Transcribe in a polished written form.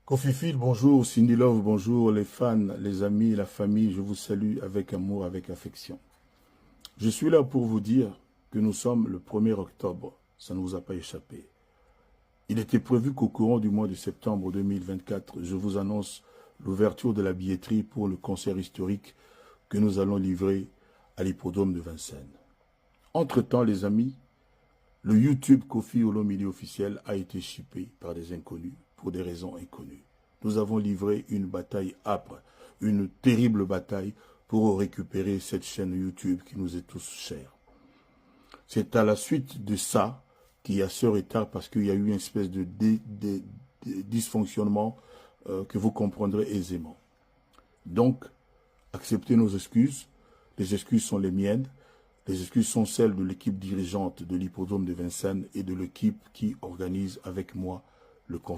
Kofi Phil, bonjour. Cindy Love, bonjour. Les fans, les amis, la famille, je vous salue avec amour, avec affection. Je suis là pour vous dire que nous sommes le 1er octobre. Ça ne vous a pas échappé. Il était prévu qu'au courant du mois de septembre 2024, je vous annonce l'ouverture de la billetterie pour le concert historique que nous allons livrer à l'hippodrome de Vincennes. Entre-temps, les amis, le YouTube Kofi Olomide officiel a été chippé par des inconnus pour des raisons inconnues. Nous avons livré une bataille âpre, une terrible bataille pour récupérer cette chaîne YouTube qui nous est tous chère. C'est à la suite de ça qu'il y a ce retard parce qu'il y a eu une espèce de dysfonctionnement que vous comprendrez aisément. Donc, acceptez nos excuses. Les excuses sont les miennes. Les excuses sont celles de l'équipe dirigeante de l'hippodrome de Vincennes et de l'équipe qui organise avec moi le concert.